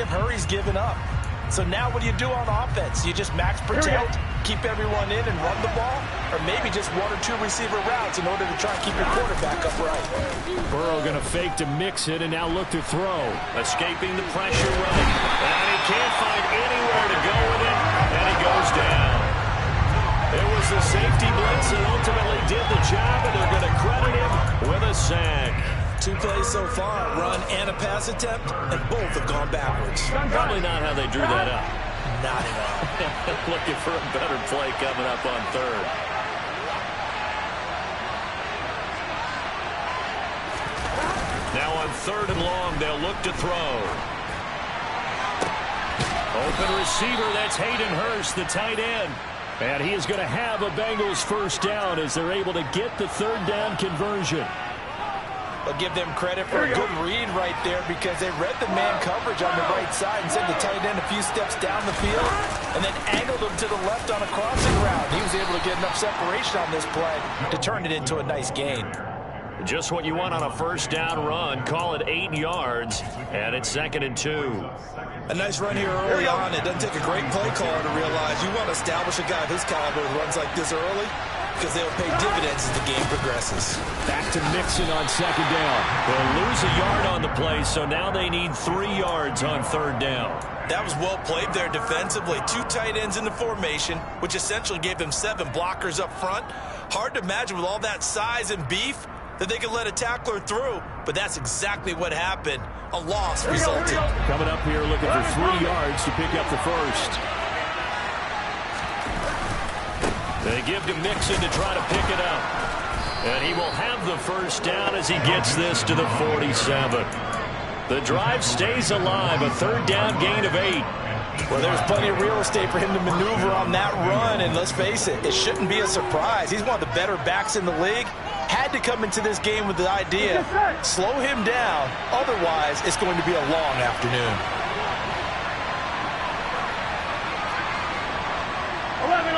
Hurry's given up. So now what do you do on offense? You just max protect, keep everyone in and run the ball, or maybe just 1 or 2 receiver routes in order to try and keep your quarterback upright. Burrow going to fake to mix it and now look to throw. Escaping the pressure running. And he can't find anywhere to go with it, and he goes down. It was the safety blitz that ultimately did the job, and they're going to credit him with a sack. 2 plays so far, run and a pass attempt, and both have gone backwards. Probably not how they drew that up. Not at all. Looking for a better play coming up on third. Now on 3rd and long, they'll look to throw. Open receiver, that's Hayden Hurst, the tight end. And he is going to have a Bengals first down as they're able to get the 3rd down conversion. I'll give them credit for a good read right there because they read the man coverage on the right side and sent the tight end a few steps down the field and then angled him to the left on a crossing route. He was able to get enough separation on this play to turn it into a nice gain. Just what you want on a first down run. Call it 8 yards, and it's 2nd and 2. A nice run here early on. It doesn't take a great play caller to realize you want to establish a guy of his caliber who runs like this early because they'll pay dividends as the game progresses. Back to Mixon on 2nd down. They'll lose a yard on the play, so now they need 3 yards on 3rd down. That was well played there defensively. 2 tight ends in the formation, which essentially gave them 7 blockers up front. Hard to imagine with all that size and beef that they could let a tackler through, but that's exactly what happened. A loss resulted. Coming up here looking for 3 yards to pick up the first. They give to Mixon to try to pick it up. And he will have the first down as he gets this to the 47. The drive stays alive, a 3rd down gain of 8. Well, there's plenty of real estate for him to maneuver on that run, and let's face it, it shouldn't be a surprise. He's one of the better backs in the league. Had to come into this game with the idea, slow him down, otherwise it's going to be a long afternoon. 11.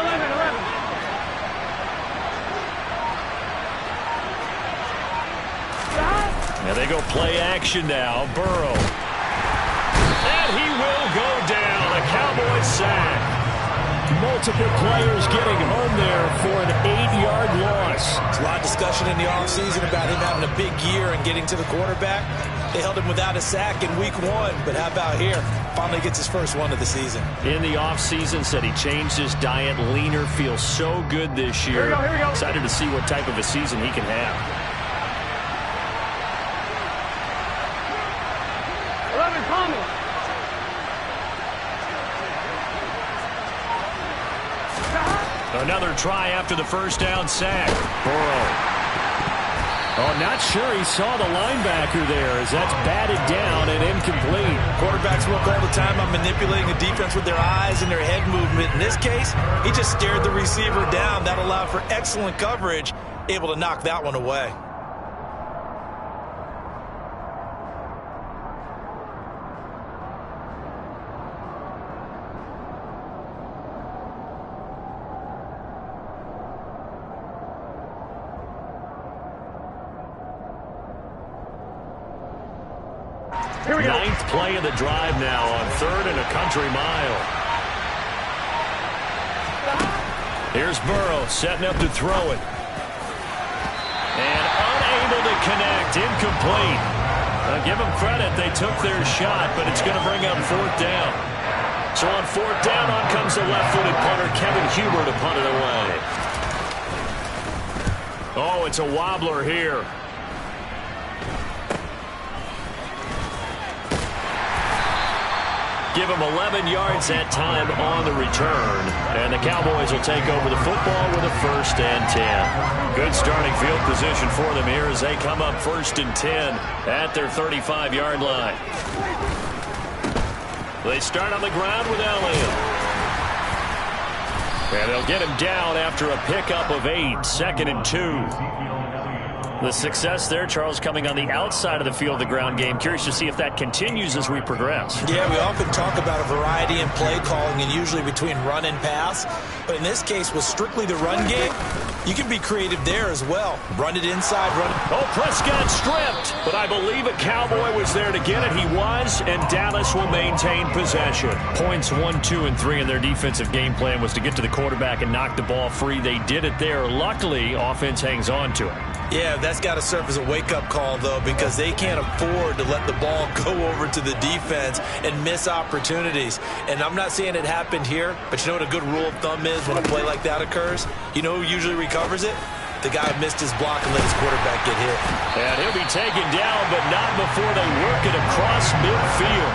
And they go play action now. Burrow. And he will go down. A Cowboys sack. Multiple players getting home there for an 8-yard loss. There's a lot of discussion in the offseason about him having a big year and getting to the quarterback. They held him without a sack in week 1, but how about here? Finally gets his first one of the season. In the offseason, said he changed his diet, leaner, feels so good this year. Here we go. Excited to see what type of a season he can have. 11, Thomas. Another try after the first down sack. Burrow. Oh, not sure he saw the linebacker there as that's batted down and incomplete. Quarterbacks work all the time on manipulating the defense with their eyes and their head movement. In this case, he just stared the receiver down. That allowed for excellent coverage, able to knock that one away. Here we go. 9th play of the drive now on 3rd and a country mile. Here's Burrow setting up to throw it. And unable to connect. Incomplete. Give them credit. They took their shot, but it's going to bring up 4th down. So on 4th down, on comes the left-footed punter, Kevin Huber, to punt it away. Oh, it's a wobbler here. Give him 11 yards that time on the return. And the Cowboys will take over the football with a 1st and 10. Good starting field position for them here as they come up 1st and 10 at their 35-yard line. They start on the ground with Elliott. And they'll get him down after a pickup of 8, 2nd and 2. The success there, Charles, coming on the outside of the field, the ground game. Curious to see if that continues as we progress. Yeah, we often talk about a variety in play calling and usually between run and pass. But in this case, with strictly the run game, You can be creative there as well. Run it inside, run it. Oh, Prescott stripped, but I believe a Cowboy was there to get it. He was, and Dallas will maintain possession. Points 1, 2, and 3 in their defensive game plan was to get to the quarterback and knock the ball free. They did it there. Luckily, offense hangs on to it. Yeah, that's got to serve as a wake-up call, though, because they can't afford to let the ball go over to the defense and miss opportunities. And I'm not saying it happened here, but you know what a good rule of thumb is when a play like that occurs? You know who usually recovers it? The guy who missed his block and let his quarterback get hit. And he'll be taken down, but not before they work it across midfield.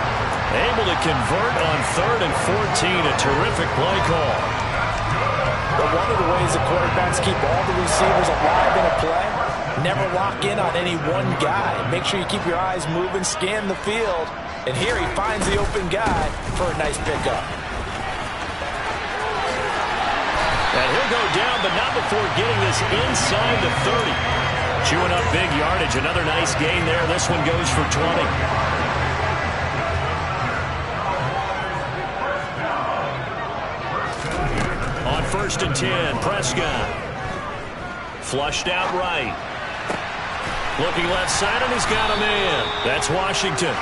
Able to convert on 3rd and 14. A terrific play call. But one of the ways the quarterbacks keep all the receivers alive in a play, never lock in on any one guy. Make sure you keep your eyes moving, scan the field. And here he finds the open guy for a nice pickup. And he'll go down, but not before getting this inside the 30. Chewing up big yardage. Another nice gain there. This one goes for 20. On 1st and 10, Prescott. Flushed out right. Looking left side, and he's got a man. That's Washington.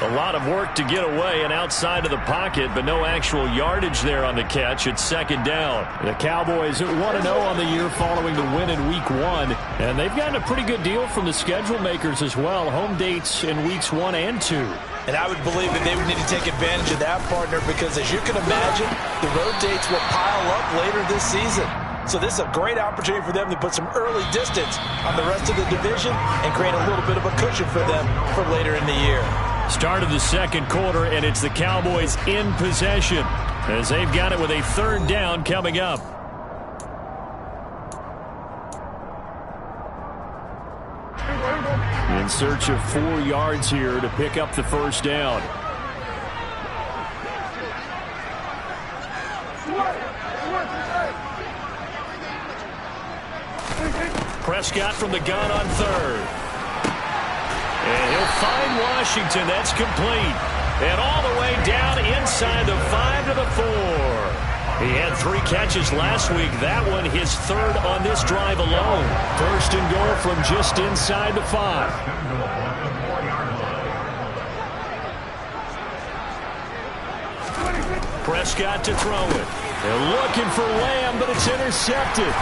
A lot of work to get away and outside of the pocket, but no actual yardage there on the catch. It's 2nd down. The Cowboys 1-0 on the year following the win in Week 1. And they've gotten a pretty good deal from the schedule makers as well. Home dates in Weeks 1 and 2. And I would believe that they would need to take advantage of that, partner, because as you can imagine, the road dates will pile up later this season. So this is a great opportunity for them to put some early distance on the rest of the division and create a little bit of a cushion for them for later in the year. Start of the 2nd quarter, and it's the Cowboys in possession as they've got it with a 3rd down coming up. In search of 4 yards here to pick up the 1st down. Prescott from the gun on 3rd. And he'll find Washington. That's complete. And all the way down inside the 5 to the 4. He had 3 catches last week. That one his 3rd on this drive alone. 1st and goal from just inside the 5. Prescott to throw it. They're looking for Lamb, but it's intercepted.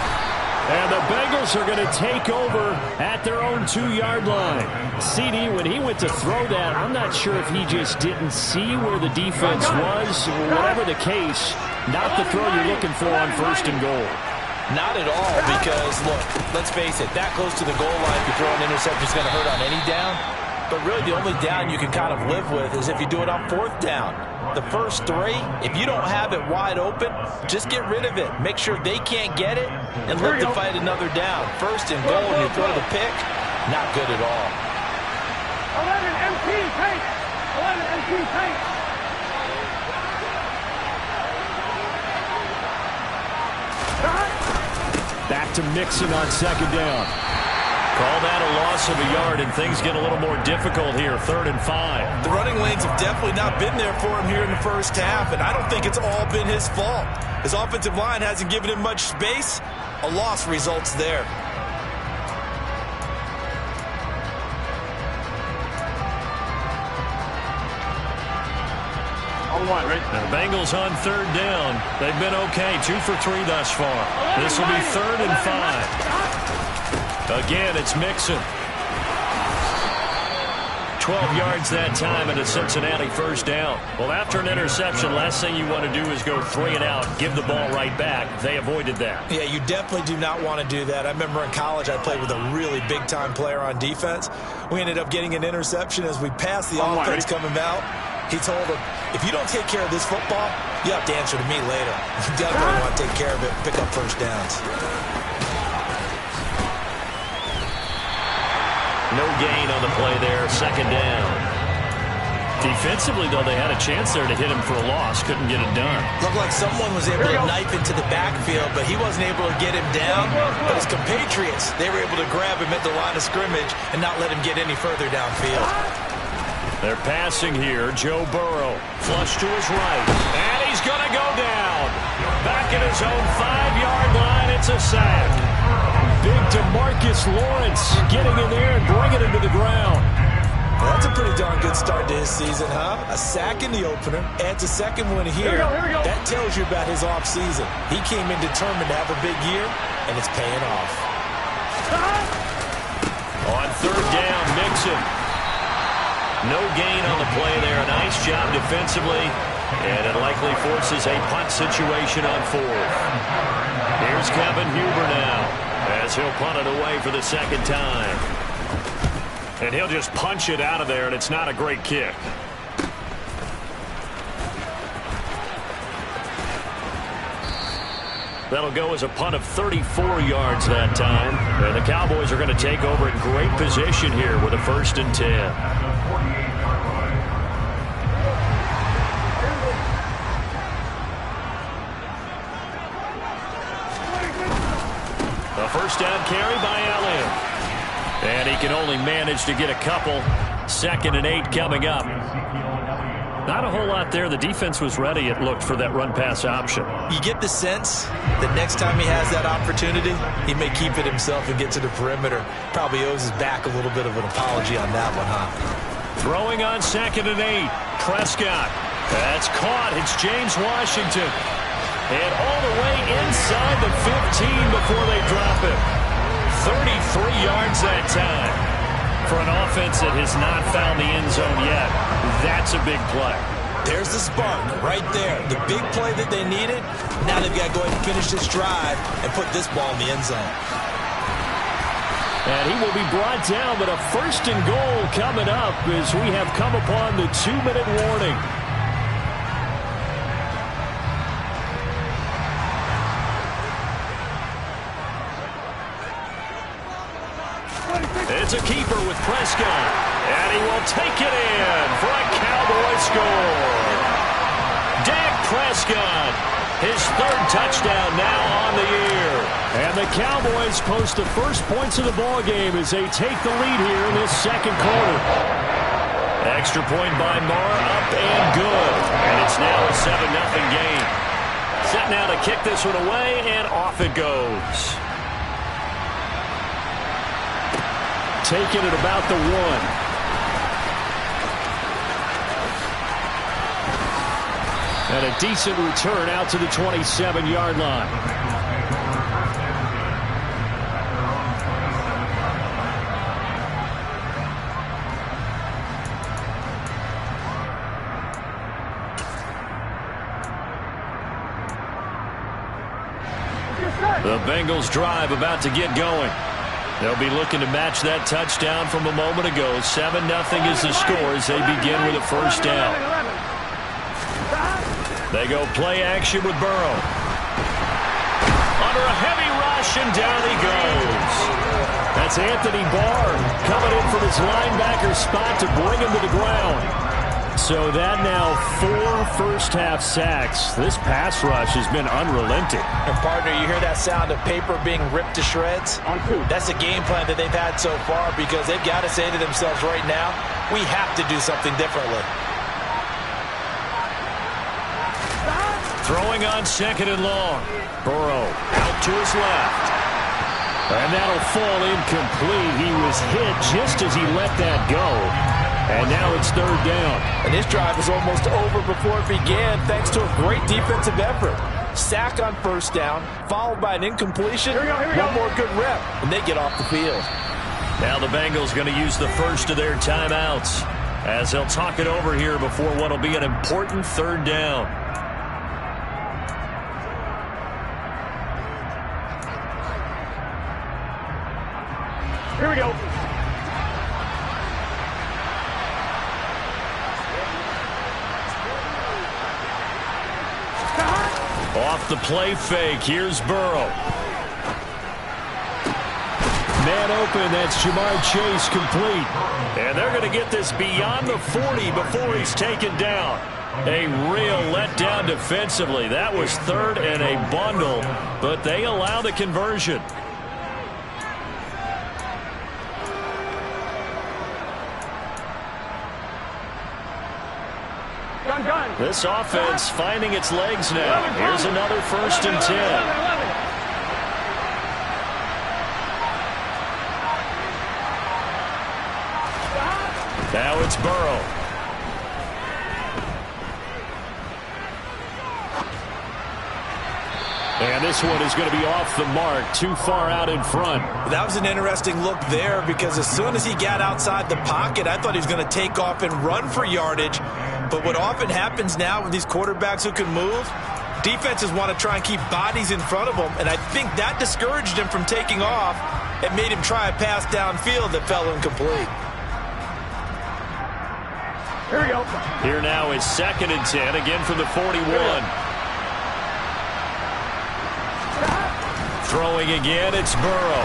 And the Bengals are going to take over at their own 2-yard line. CD, when he went to throw that, I'm not sure if he just didn't see where the defense was. Whatever the case, not the throw you're looking for on 1st and goal. Not at all, because, look, let's face it, that close to the goal line, if you throw an interception, it's going to hurt on any down. But really, the only down you can kind of live with is if you do it on 4th down. The first 3, if you don't have it wide open, just get rid of it. Make sure they can't get it and live to fight another down. 1st and goal, and you throw the pick, not good at all. 11 MT tank. 11 MT tank. Back to Mixon on 2nd down. Call that a loss of a yard, and things get a little more difficult here. 3rd and 5. The running lanes have definitely not been there for him here in the first half, and I don't think it's all been his fault. His offensive line hasn't given him much space. A loss results there. The Bengals on 3rd down. They've been okay. 2 for 3 thus far. This will be 3rd and 5. Again, it's Mixon. 12 yards that time and a Cincinnati 1st down. Well, after an interception, last thing you want to do is go 3 and out, give the ball right back. They avoided that. Yeah, you definitely do not want to do that. I remember in college I played with a really big-time player on defense. We ended up getting an interception as we passed the offense coming out. He told him, if you don't take care of this football, you have to answer to me later. You definitely want to take care of it, pick up 1st downs. No gain on the play there, 2nd down. Defensively, though, they had a chance there to hit him for a loss. Couldn't get it done. Looked like someone was able to knife into the backfield, but he wasn't able to get him down. But his compatriots, they were able to grab him at the line of scrimmage and not let him get any further downfield. They're passing here. Joe Burrow. Flush to his right. And he's going to go down. Back back at his own 5-yard line. It's a sack. Big DeMarcus Lawrence getting in there and bringing him to the ground. Well, that's a pretty darn good start to his season, huh? A sack in the opener, adds a second one here. Here we go. That tells you about his offseason. He came in determined to have a big year, and it's paying off. On third down, Mixon. No gain on the play there. A nice job defensively, and it likely forces a punt situation on fourth. Here's Kevin Huber now, as he'll punt it away for the second time. And he'll just punch it out of there, and it's not a great kick. That'll go as a punt of 34 yards that time. And the Cowboys are going to take over in great position here with a 1st and 10. A first down carry by Elliott. And he can only manage to get a couple. 2nd and 8 coming up. Not a whole lot there. The defense was ready, it looked, for that run-pass option. You get the sense that next time he has that opportunity, he may keep it himself and get to the perimeter. Probably owes his back a little bit of an apology on that one, huh? Throwing on 2nd and 8. Prescott. That's caught. It's James Washington. And all the way inside the 15 before they drop it. 33 yards that time. For an offense that has not found the end zone yet, that's a big play. There's the spark right there. The big play that they needed. Now they've got to go ahead and finish this drive and put this ball in the end zone. And he will be brought down, but a 1st and goal coming up as we have come upon the 2-minute warning. It's a keeper with Prescott, and he will take it in for a Cowboy score. Dak Prescott, his 3rd touchdown now on the year. And the Cowboys post the first points of the ball game as they take the lead here in this 2nd quarter. Extra point by Mara, up and good. And it's now a 7-0 game. Set now to kick this one away, and off it goes. Taking it about the 1. And a decent return out to the 27-yard line. The Bengals drive about to get going. They'll be looking to match that touchdown from a moment ago. 7-0 is the score as they begin with a 1st down. They go play action with Burrow. Under a heavy rush, and down he goes. That's Anthony Barr coming in from his linebacker spot to bring him to the ground. So that now 4 first-half sacks. This pass rush has been unrelenting. And, partner, you hear that sound of paper being ripped to shreds? That's a game plan that they've had so far because they've got to say to themselves right now, we have to do something differently. Throwing on 2nd and long. Burrow out to his left. And that'll fall incomplete. He was hit just as he let that go. And now it's 3rd down. And this drive was almost over before it began thanks to a great defensive effort. Sack on 1st down, followed by an incompletion. Here we go. One more good rep, and they get off the field. Now the Bengals going to use the first of their timeouts as they'll talk it over here before what will be an important 3rd down. Here we go. Off the play fake, here's Burrow. Man open, that's Jamar Chase complete. And they're going to get this beyond the 40 before he's taken down. A real letdown defensively. That was 3rd and a bundle, but they allow the conversion. Gun. This offense finding its legs now. Here's another 1st and 10. Now it's Burrow. And this one is going to be off the mark, too far out in front. That was an interesting look there because as soon as he got outside the pocket, I thought he was going to take off and run for yardage. But what often happens now with these quarterbacks who can move, defenses want to try and keep bodies in front of them, and I think that discouraged him from taking off and made him try a pass downfield that fell incomplete. Here we go. Here now is 2nd and 10, again from the 41. Throwing again, it's Burrow.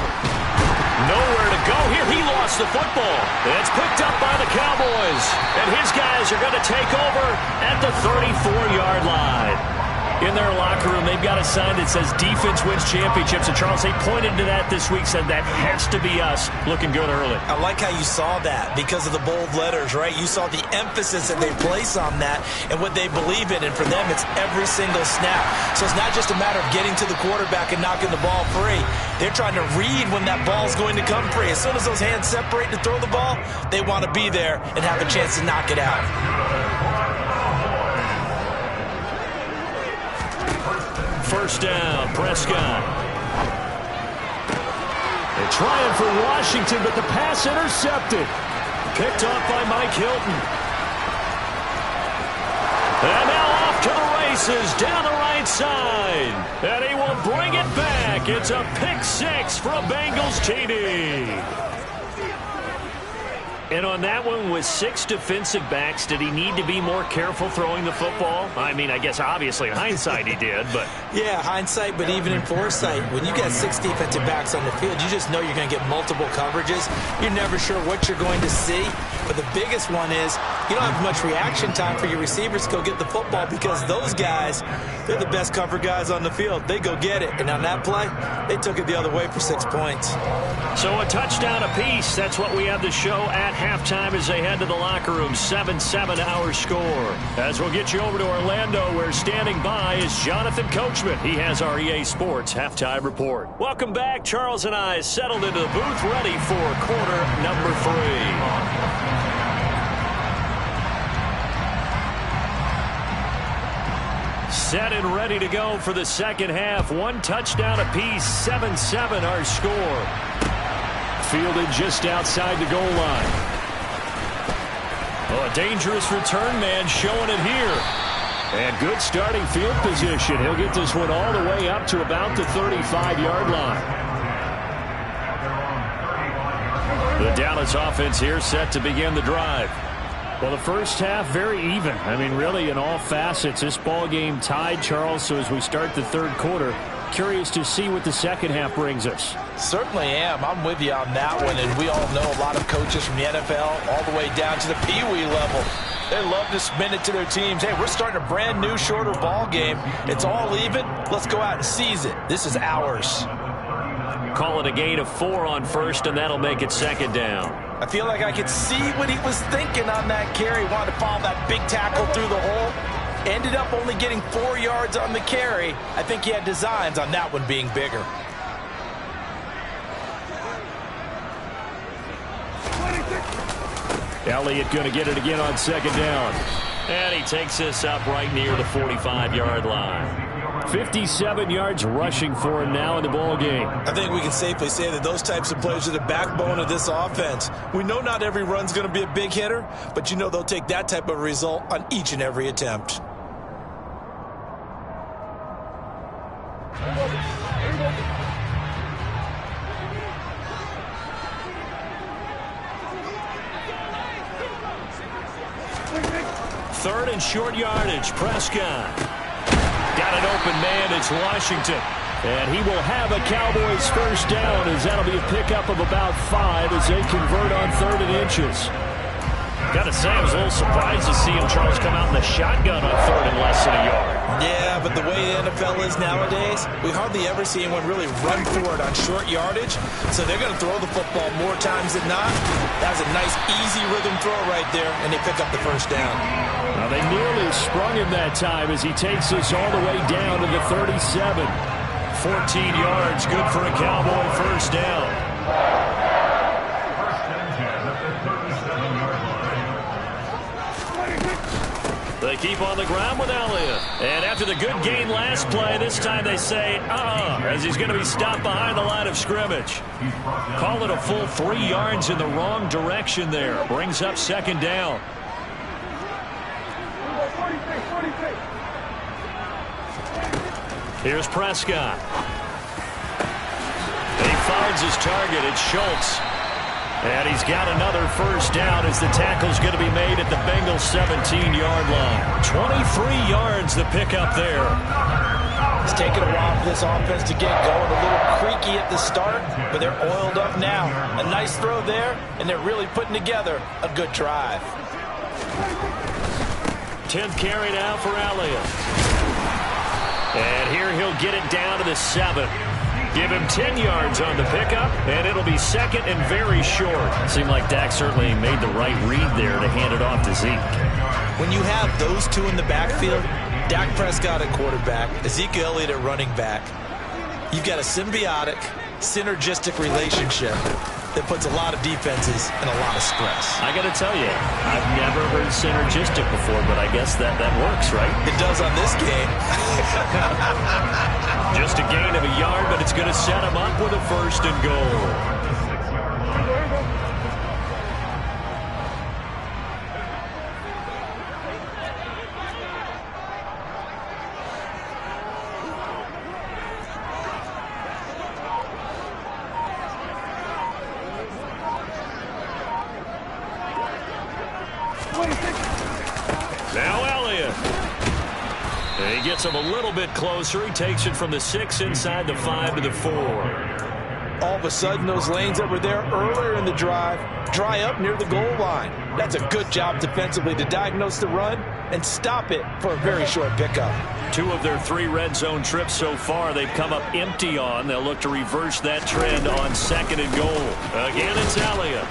Nowhere to go here. He lost the football. It's picked up by the Cowboys. And his guys are going to take over at the 34-yard line. In their locker room, they've got a sign that says defense wins championships. And Charles, they pointed to that this week, said that has to be us. Looking good early. I like how you saw that because of the bold letters, right? You saw the emphasis that they place on that and what they believe in. And for them, it's every single snap. So it's not just a matter of getting to the quarterback and knocking the ball free. They're trying to read when that ball's going to come free. As soon as those hands separate to throw the ball, they want to be there and have a chance to knock it out. First down, Prescott. They're trying for Washington, but the pass intercepted. Picked off by Mike Hilton. And now off to the races down the right side. And he will bring it back. It's a pick 6 for a Bengals TD. And on that one, with 6 defensive backs, did he need to be more careful throwing the football? I mean, I guess obviously in hindsight he did, but... Yeah, hindsight, but even in foresight, when you got 6 defensive backs on the field, you just know you're going to get multiple coverages. You're never sure what you're going to see. But the biggest one is you don't have much reaction time for your receivers to go get the football because those guys, they're the best cover guys on the field. They go get it. And on that play, they took it the other way for 6 points. So a touchdown apiece. That's what we have the show at halftime as they head to the locker room. 7-7 our score. As we'll get you over to Orlando, where standing by is Jonathan Coachman. He has our EA Sports halftime report. Welcome back. Charles and I settled into the booth, ready for quarter number 3. Set and ready to go for the second half. 1 touchdown apiece, 7-7 our score. Fielded just outside the goal line. Oh, a dangerous return man showing it here. And good starting field position. He'll get this one all the way up to about the 35-yard line. The Dallas offense here set to begin the drive. Well, the first half, very even. I mean, really, in all facets, this ball game tied, Charles. So as we start the third quarter, curious to see what the second half brings us. Certainly am. I'm with you on that one. And we all know a lot of coaches from the NFL all the way down to the Pee-wee level. They love to spin it to their teams. Hey, we're starting a brand new, shorter ball game. It's all even. Let's go out and seize it. This is ours. Call it a gain of 4 on first, and that'll make it second down. I feel like I could see what he was thinking on that carry. Wanted to follow that big tackle through the hole. Ended up only getting 4 yards on the carry. I think he had designs on that one being bigger. Elliott going to get it again on second down. And he takes this up right near the 45-yard line. 57 yards rushing for him now in the ball game. I think we can safely say that those types of players are the backbone of this offense. We know not every run's going to be a big hitter, but you know they'll take that type of result on each and every attempt. Third and short yardage. Prescott. Got an open man. It's Washington. And he will have a Cowboys first down as that'll be a pickup of about 5 as they convert on 3rd and inches. Got to say, I was a little surprised to see him, Charles, come out in the shotgun on third and less than a yard. Yeah, but the way the NFL is nowadays, we hardly ever see anyone really run for it on short yardage. So they're going to throw the football more times than not. That was a nice, easy rhythm throw right there, and they pick up the first down. Well, they nearly sprung him that time as he takes us all the way down to the 37. 14 yards, good for a Cowboy first down. They keep on the ground with Elliott. And after the good gain last play, this time they say, as he's going to be stopped behind the line of scrimmage. Call it a full 3 yards in the wrong direction there. Brings up second down. Here's Prescott. He finds his target. It's Schultz. And he's got another first down as the tackle's going to be made at the Bengals' 17-yard line. 23 yards the pickup there. It's taken a while for this offense to get going. A little creaky at the start, but they're oiled up now. A nice throw there, and they're really putting together a good drive. 10th carry now for Elliott. And here he'll get it down to the 7. Give him 10 yards on the pickup, and it'll be second and very short. Seemed like Dak certainly made the right read there to hand it off to Zeke. When you have those two in the backfield, Dak Prescott at quarterback, Ezekiel Elliott at running back, you've got a symbiotic, synergistic relationship that puts a lot of defenses in a lot of stress. I got to tell you, I've never heard synergistic before, but I guess that works, right? It does on this game. Just a gain of a yard, but it's going to set him up with a first and goal. Now Elliott. He gets him a little bit closer. He takes it from the 6 inside the 5 to the 4. All of a sudden, those lanes that were there earlier in the drive dry up near the goal line. That's a good job defensively to diagnose the run and stop it for a very short pickup. 2 of their 3 red zone trips so far they've come up empty on. They'll look to reverse that trend on second and goal. Again, it's Elliott.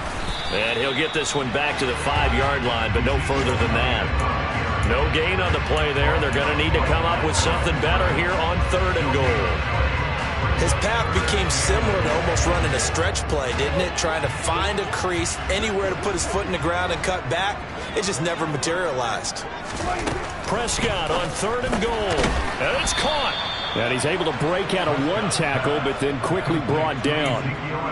And he'll get this one back to the 5-yard line, but no further than that. No gain on the play there. They're going to need to come up with something better here on third and goal. His path became similar to almost running a stretch play, didn't it? Trying to find a crease, anywhere to put his foot in the ground and cut back. It just never materialized. Prescott on third and goal. And it's caught. And he's able to break out of one tackle, but then quickly brought down.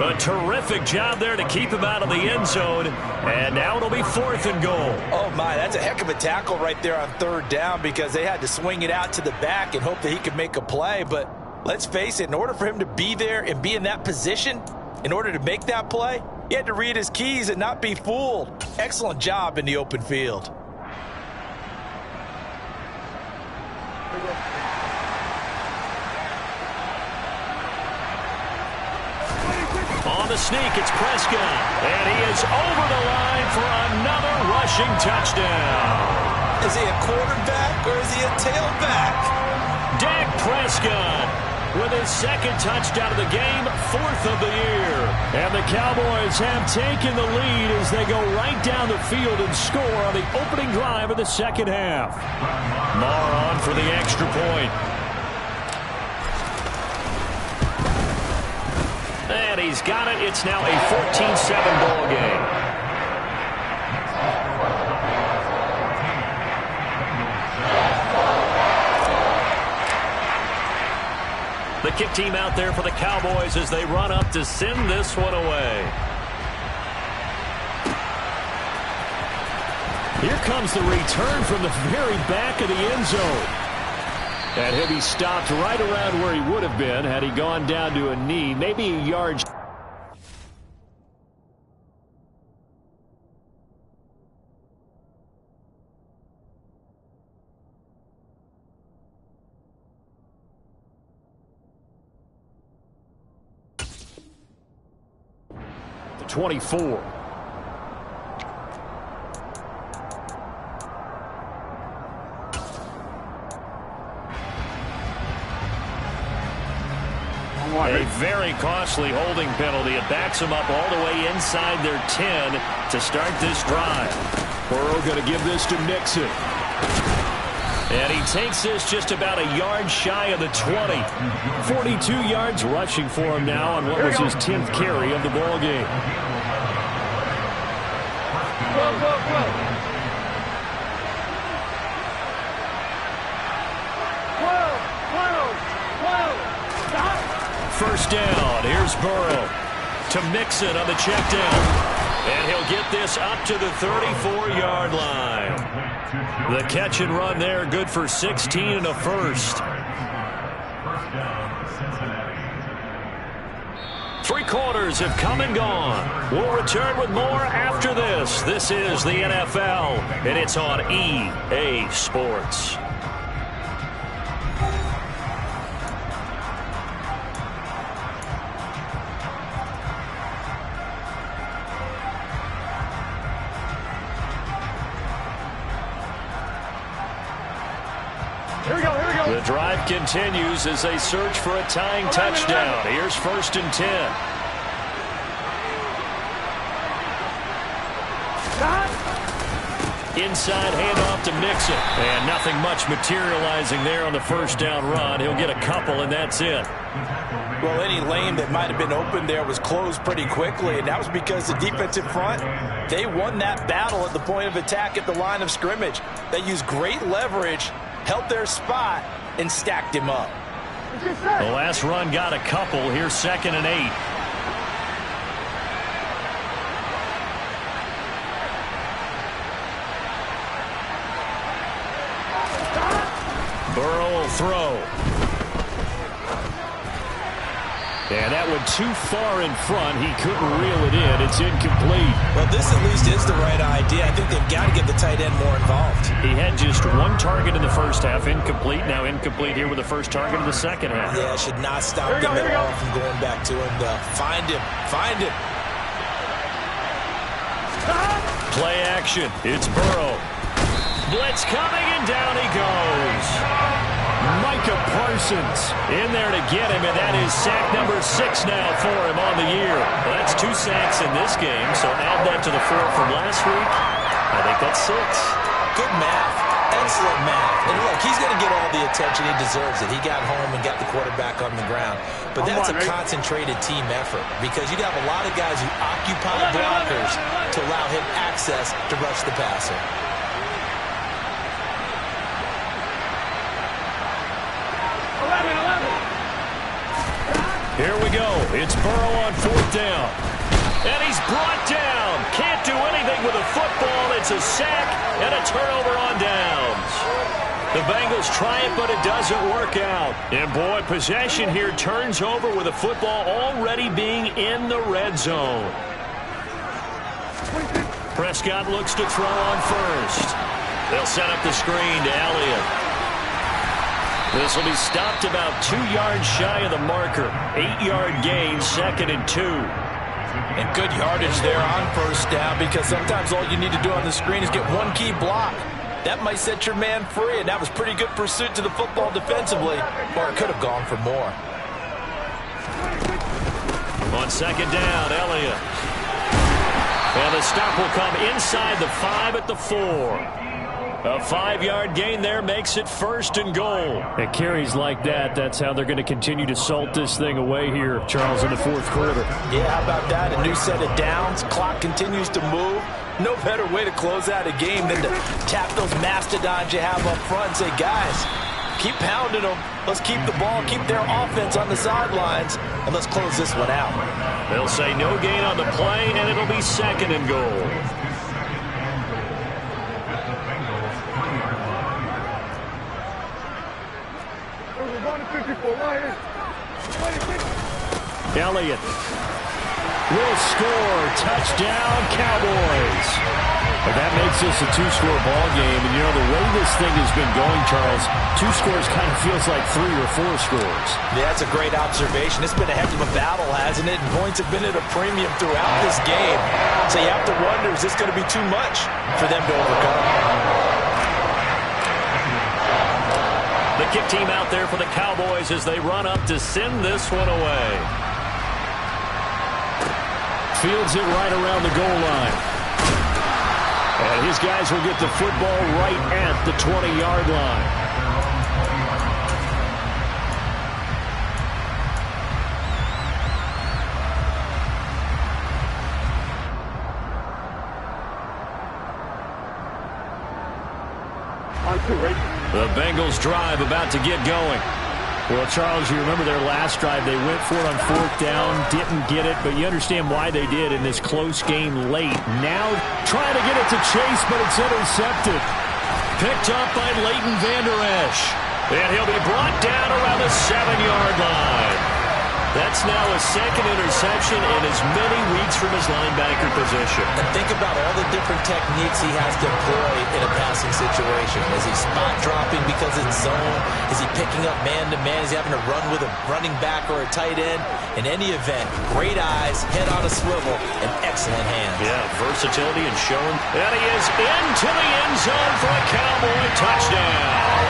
A terrific job there to keep him out of the end zone. And now it'll be fourth and goal. Oh, my, that's a heck of a tackle right there on third down because they had to swing it out to the back and hope that he could make a play. But let's face it, in order for him to be there and be in that position, in order to make that play, he had to read his keys and not be fooled. Excellent job in the open field. On the sneak, it's Prescott. And he is over the line for another rushing touchdown. Is he a quarterback or is he a tailback? Dak Prescott with his second touchdown of the game, 4th of the year. And the Cowboys have taken the lead as they go right down the field and score on the opening drive of the second half. Marr on for the extra point. And he's got it. It's now a 14-7 ball game. The kick team out there for the Cowboys as they run up to send this one away. Here comes the return from the very back of the end zone. And he'll be stopped right around where he would have been had he gone down to a knee, maybe a yard. The 24. A very costly holding penalty. It backs them up all the way inside their 10 to start this drive. Burrow going to give this to Mixon. And he takes this just about a yard shy of the 20. 42 yards rushing for him now on what was his 10th carry of the ball game. First down. Here's Burrow to Mixon on the check down. And he'll get this up to the 34-yard line. The catch and run there, good for 16 and a first. Three quarters have come and gone. We'll return with more after this. This is the NFL, and it's on EA Sports. The drive continues as they search for a tying touchdown. Here's 1st and 10. Inside handoff to Mixon. And nothing much materializing there on the first down run. He'll get a couple, and that's it. Well, any lane that might have been open there was closed pretty quickly, and that was because the defensive front, they won that battle at the point of attack at the line of scrimmage. They used great leverage, held their spot, and stacked him up. The last run got a couple. Here's 2nd and 8. Burrow will throw. And that went too far in front. He couldn't reel it in. It's incomplete. Well, this at least is the right idea. I think they've got to get the tight end more involved. He had just one target in the first half, incomplete. Now incomplete here with the first target of the second half. Yeah, should not stop them at all from going back to him. Find him. Find him. Play action. It's Burrow. Blitz coming, and down he goes. Micah Parsons in there to get him, and that is sack number 6 now for him on the year. Well, that's 2 sacks in this game, so add that to the 4 from last week. I think that's 6. Good math. Excellent math. And look, he's going to get all the attention he deserves. He got home and got the quarterback on the ground. But that's a concentrated team effort because you have a lot of guys who occupy blockers to allow him access to rush the passer. Here we go. It's Burrow on 4th down. And he's brought down. Can't do anything with a football. It's a sack and a turnover on downs. The Bengals try it, but it doesn't work out. And, boy, possession here turns over with a football already being in the red zone. Prescott looks to throw on first. They'll set up the screen to Elliott. This will be stopped about 2 yards shy of the marker. 8-yard gain, 2nd and 2. And good yardage there on first down because sometimes all you need to do on the screen is get one key block. That might set your man free, and that was pretty good pursuit to the football defensively, or it could have gone for more. On 2nd down, Elliott. And the stop will come inside the 5 at the 4. A 5-yard gain there makes it 1st and goal. At carries like that, that's how they're going to continue to salt this thing away here, Charles, in the 4th quarter. Yeah, how about that? A new set of downs. Clock continues to move. No better way to close out a game than to tap those mastodons you have up front and say, guys, keep pounding them. Let's keep the ball, keep their offense on the sidelines, and let's close this one out. They'll say no gain on the play, and it'll be 2nd and goal. Elliott will score. Touchdown, Cowboys. But that makes this a 2-score ball game. And, you know, the way this thing has been going, Charles, 2 scores kind of feels like 3 or 4 scores. Yeah, that's a great observation. It's been a heck of a battle, hasn't it? And points have been at a premium throughout this game. So you have to wonder, is this going to be too much for them to overcome? The kick team out there for the Cowboys as they run up to send this one away. Fields it right around the goal line. And his guys will get the football right at the 20-yard line. The Bengals drive about to get going. Well, Charles, you remember their last drive. They went for it on 4th down, didn't get it, but you understand why they did in this close game late. Now trying to get it to Chase, but it's intercepted. Picked up by Leighton Vander Esch. And he'll be brought down around the 7-yard line. That's now a second interception in as many weeks from his linebacker position. And think about all the different techniques he has to employ in a passing situation. Is he spot dropping because it's zone? Is he picking up man-to-man? Is he having to run with a running back or a tight end? In any event, great eyes, head on a swivel, and excellent hands. Yeah, versatility and showing. And he is into the end zone for a Cowboy touchdown.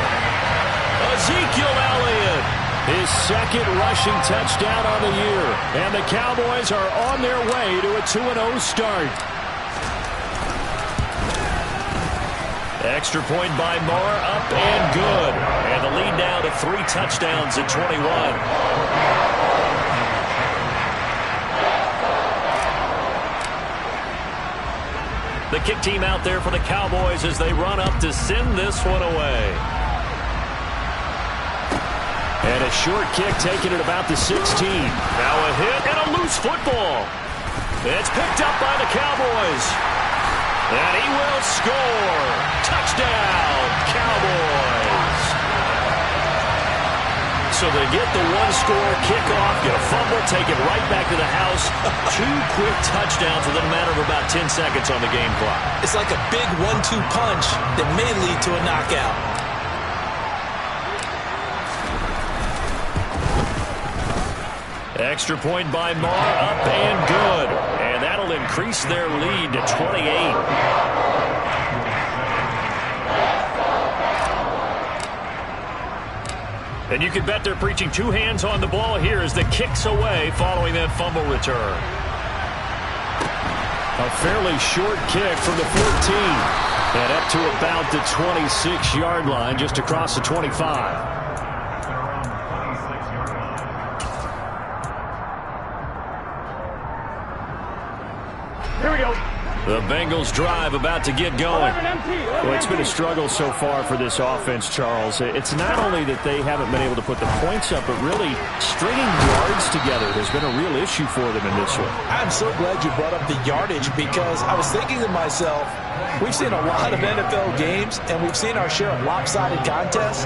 Ezekiel Elliott. His second rushing touchdown on the year. And the Cowboys are on their way to a 2-0 start. Extra point by Moore, up and good. And the lead now to 3 touchdowns at 21. The kick team out there for the Cowboys as they run up to send this one away. And a short kick taken at about the 16. Now a hit and a loose football. It's picked up by the Cowboys. And he will score. Touchdown, Cowboys. So they get the one-score kickoff, get a fumble, take it right back to the house. 2 quick touchdowns within a matter of about 10 seconds on the game clock. It's like a big 1-2 punch that may lead to a knockout. Extra point by Moore, up and good. And that'll increase their lead to 28. And you can bet they're preaching 2 hands on the ball here as the kick's away following that fumble return. A fairly short kick from the 14. And up to about the 26-yard line, just across the 25. Here we go. The Bengals drive about to get going. Well, it's been a struggle so far for this offense, Charles. It's not only that they haven't been able to put the points up, but really stringing yards together has been a real issue for them in this one. I'm so glad you brought up the yardage because I was thinking to myself, we've seen a lot of NFL games and we've seen our share of lopsided contests,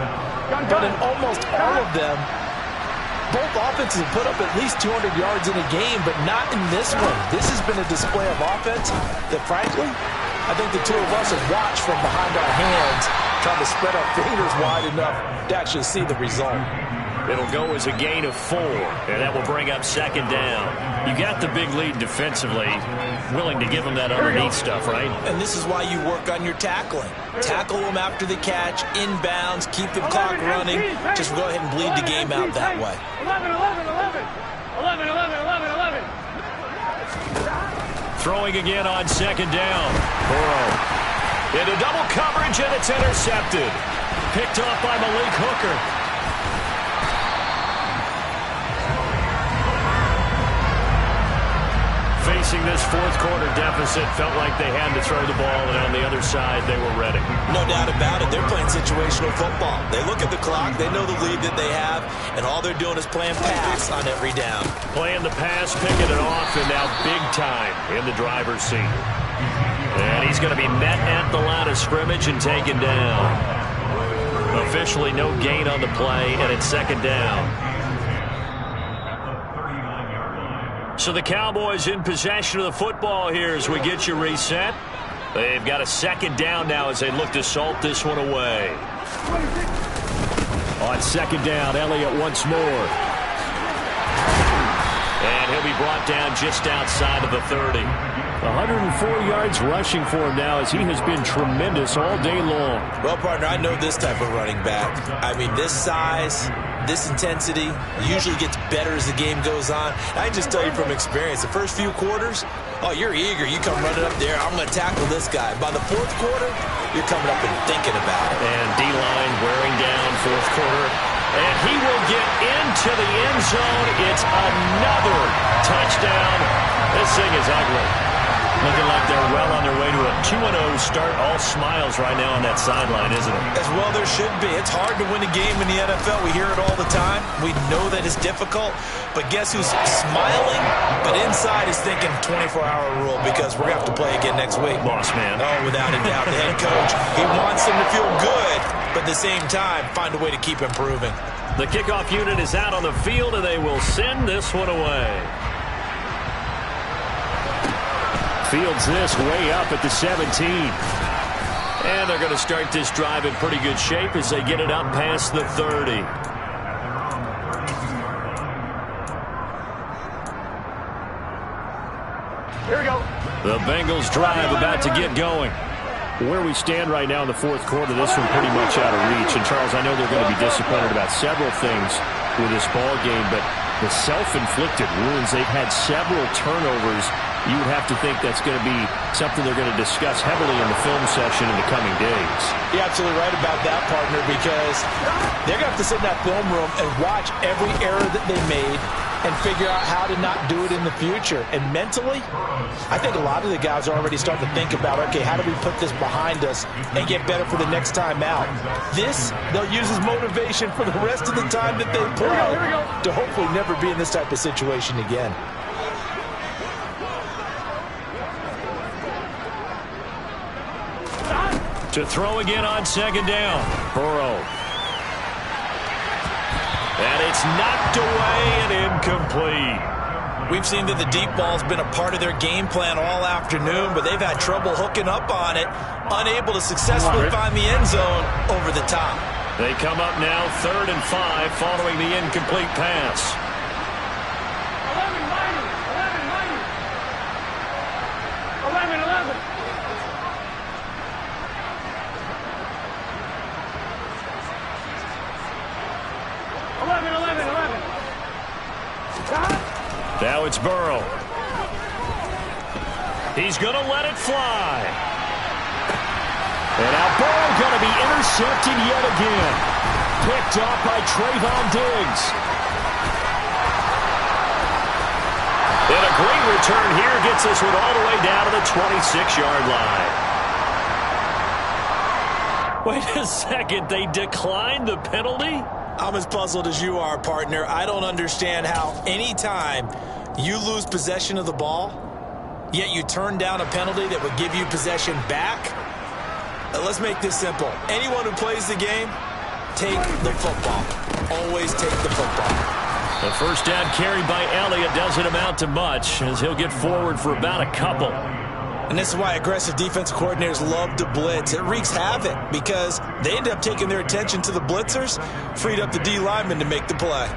but in almost all of them, both offenses have put up at least 200 yards in a game, but not in this one. This has been a display of offense that, frankly, I think the two of us have watched from behind our hands, trying to spread our fingers wide enough to actually see the result. It'll go as a gain of 4, and that will bring up 2nd down. You got the big lead defensively, willing to give them that underneath stuff, right? And this is why you work on your tackling. Tackle them after the catch, inbounds, keep the clock running. Just go ahead and bleed the game out that way. 11, 11, 11. 11, 11, 11, 11. Throwing again on 2nd down. Burrow into double coverage, and it's intercepted. Picked off by Malik Hooker. Facing this 4th quarter deficit, felt like they had to throw the ball, and on the other side, they were ready. No doubt about it. They're playing situational football. They look at the clock, they know the lead that they have, and all they're doing is playing pass on every down. Playing the pass, picking it off, and now big time in the driver's seat. And he's going to be met at the line of scrimmage and taken down. Officially no gain on the play, and it's 2nd down. So the Cowboys in possession of the football here as we get you reset. They've got a 2nd down now as they look to salt this one away. On 2nd down, Elliott once more. And he'll be brought down just outside of the 30. 104 yards rushing for him now as he has been tremendous all day long. Well, partner, I know this type of running back. I mean, this size, this intensity usually gets better as the game goes on. I can just tell you from experience, the first few quarters, oh, you're eager. You come running up there, I'm going to tackle this guy. By the fourth quarter, you're coming up and thinking about it. And D-line wearing down fourth quarter. And he will get into the end zone. It's another touchdown. This thing is ugly. Looking like they're well on their way to a 2-0 start. All smiles right now on that sideline, isn't it? As well there should be. It's hard to win a game in the NFL. We hear it all the time. We know that it's difficult. But guess who's smiling? But inside is thinking 24-hour rule because we're going to have to play again next week. Boss man. Oh, without a doubt. The head coach, he wants them to feel good, but at the same time, find a way to keep improving. The kickoff unit is out on the field, and they will send this one away. Fields this way up at the 17. And they're going to start this drive in pretty good shape as they get it up past the 30. Here we go. The Bengals drive about to get going. Where we stand right now in the fourth quarter, this one pretty much out of reach. And, Charles, I know they're going to be disappointed about several things with this ball game, but the self-inflicted wounds, they've had several turnovers. You would have to think that's going to be something they're going to discuss heavily in the film session in the coming days. You're absolutely right about that, partner, because they're going to have to sit in that film room and watch every error that they made and figure out how to not do it in the future. And mentally, I think a lot of the guys are already starting to think about, okay, how do we put this behind us and get better for the next time out? This, they'll use as motivation for the rest of the time that they play to hopefully never be in this type of situation again. To throw again on second down. Burrow. And it's knocked away and incomplete. We've seen that the deep ball's been a part of their game plan all afternoon, but they've had trouble hooking up on it, unable to successfully find the end zone over the top. They come up now 3rd and 5 following the incomplete pass. 11. Now it's Burrow. He's going to let it fly. And now Burrow going to be intercepted yet again. Picked up by Trayvon Diggs. And a great return here gets this one all the way down to the 26-yard line. Wait a second, they declined the penalty? I'm as puzzled as you are, partner. I don't understand how anytime you lose possession of the ball, yet you turn down a penalty that would give you possession back. Let's make this simple. Anyone who plays the game, take the football. Always take the football. The first down carried by Elliott doesn't amount to much as he'll get forward for about a couple. And this is why aggressive defensive coordinators love to blitz. It wreaks havoc because they end up taking their attention to the blitzers, freed up the D lineman to make the play.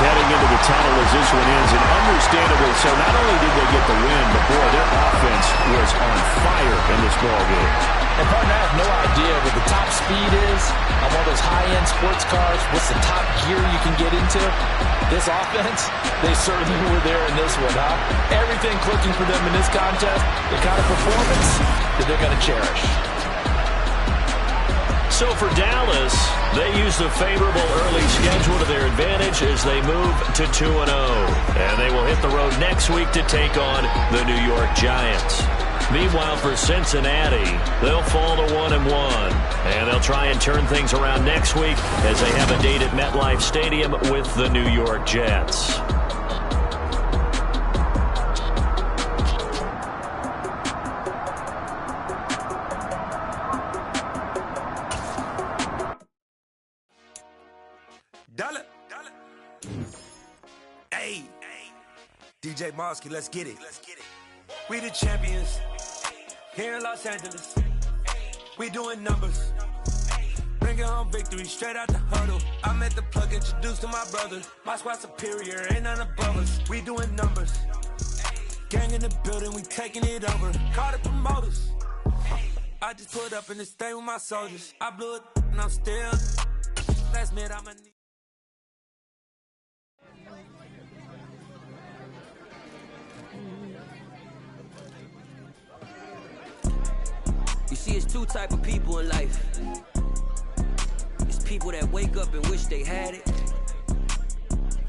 Heading into the tunnel as this one ends, and understandably so. Not only did they get the win, but boy, their offense was on fire in this ball game. And partner, I have no idea what the top speed is on one of those high-end sports cars. What's the top gear you can get into? This offense, they certainly were there in this one, huh? Everything clicking for them in this contest, the kind of performance that they're going to cherish. So for Dallas, they use the favorable early schedule to their advantage as they move to 2-0. And they will hit the road next week to take on the New York Giants. Meanwhile, for Cincinnati, they'll fall to 1-1. And they'll try and turn things around next week as they have a date at MetLife Stadium with the New York Jets. DJ Mosky, let's get it. We the champions here in Los Angeles. We doing numbers. Bringing home victory straight out the huddle. I met the plug, introduced to my brother. My squad superior, ain't none above us. We doing numbers. Gang in the building, we taking it over. Call the promoters. I just put up in this thing with my soldiers. I blew it and I'm still. Last minute, I'm a. You see, it's two type of people in life. It's people that wake up and wish they had it.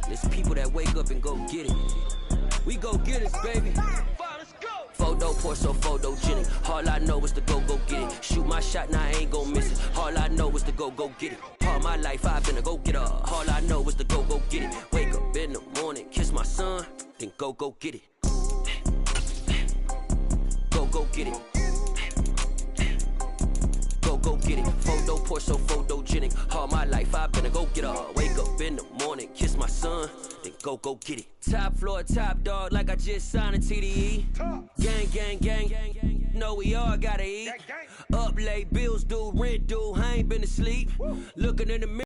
There's people that wake up and go get it. We go get it, baby. Photo pour so photogenic. All I know is to go get it. Shoot my shot, now I ain't gon' miss it. All I know is to go get it. All my life I've been a go getter. All I know is to go get it. Wake up in the morning, kiss my son, then go get it. Go get it. Go get it. Photo pour so photogenic. All my life I've been a go getter. Wake up in the morning, kiss my son, then go get it. Top floor, top dog, like I just signed a TDE. Gang. Know we all gotta eat. Up late, bills due, rent due. I ain't been asleep. Looking in the mirror.